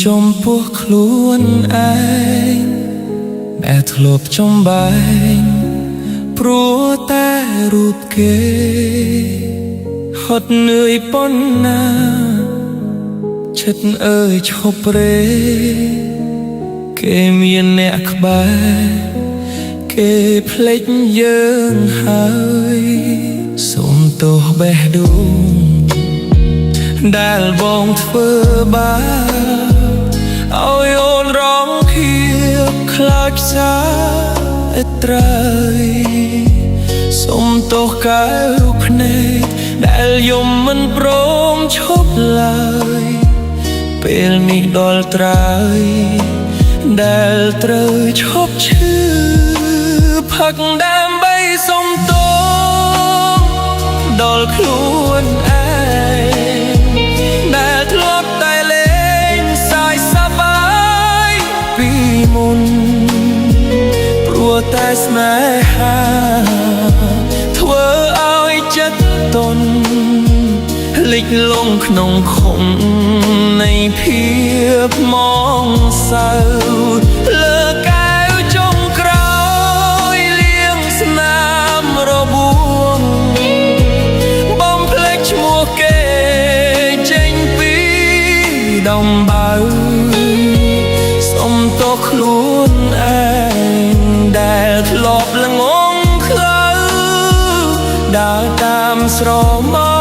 ចំពោះខ្លួនឯងដែលធ្លាប់ចំបែងព្រោះតែរូបគេហត់នឿយប៉ុណ្ណាឈិតអើយឈប់រេគេមានអ្នកក្បែរគេភ្លេចយើងហើយសូមទោសបេះដូងដែលបងធ្វើបាបឲ្យអូនរងឃាបខ្លាចសាត្រូវសូមទោសកែវភ្នែកដែលយំមិនព្រមឈប់ឡើយពេលនេះដល់ត្រើយដែលត្រូវឈប់ឈឺផឹកដើម្បីសុំទោសដល់ខ្លួនឯងដែលធ្លាប់តែលេងសើចសប្បាយពីមុនព្រោះតែស្នេហាធ្វើឲ្យចិត្តទន់លិចលង់ក្នុងខំនៃភាពមងសៅលើកែវចុងក្រោយលៀងស្នាមរបួងបំភ្លេចឈ្មោះគេចេញពីដំបៅសុំទោសខ្លួនឯងដែលធ្លាប់ល្ងងខ្លៅដើរតាមស្រមោ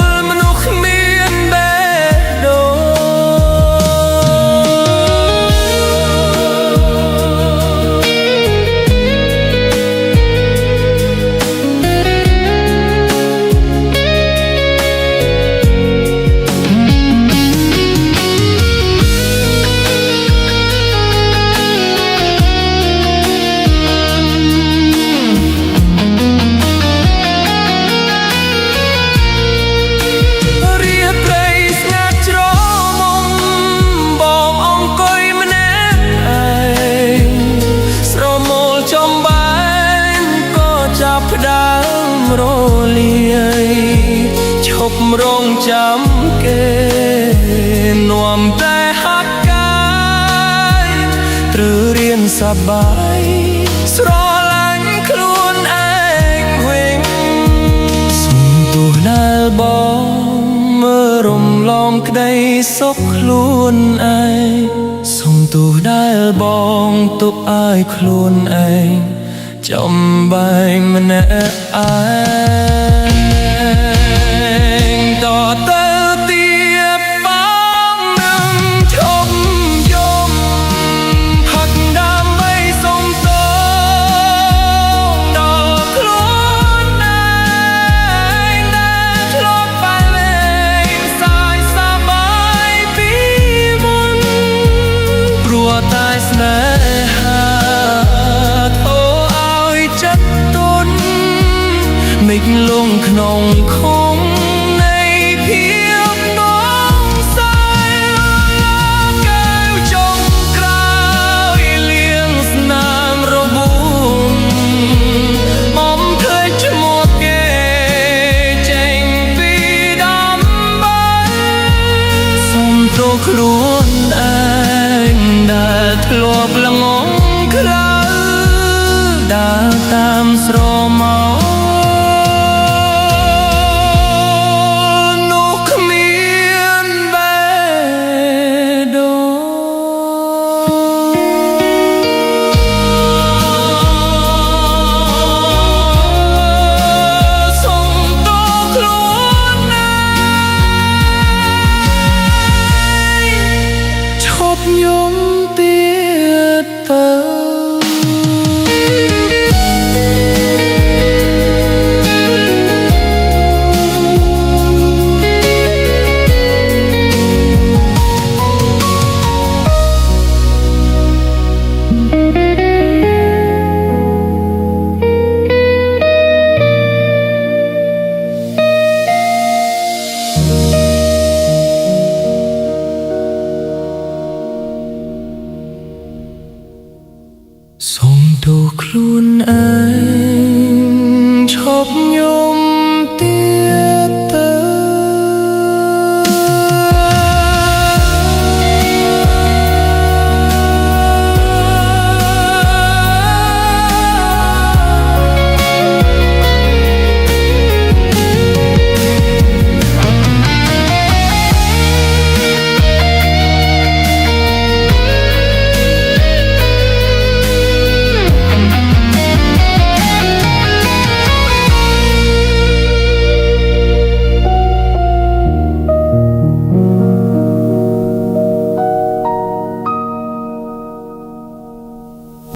លមនុស្សគ្មានបេះដូងរលាយឈប់រងចាំគេនាំតែហាត់កាយត្រូវរៀនសប្បាយស្រឡាញ់ខ្លួនឯងវិញសុំទោសដែលបងមើលរំលងក្តីសុខខ្លួនឯងសុំទោសដែលបងទុកឲ្យខ្លួនឯងចំបែងម្នាក់ឯងតទៅទៀតបងនឹងឈប់យំផឹកដើម្បីសុំទោសដល់ខ្លួនឯងដែលធ្លាប់បែរលេងសើចសប្បាយពីមុនព្រោះតែស្នេហាលិចលង់ក្នុងខំនៃភាពដងសៅកែវចុងក្រោយលៀងស្នាមរបួងបំភ្លេចឈ្មោះគេចេញពីដំបៅសុំទោសខ្លួនឯងដែលធ្លាប់ល្ងងខ្លៅដើរតាមស្រមោលយំទៀតទៅសុំទោសខ្លួនឯ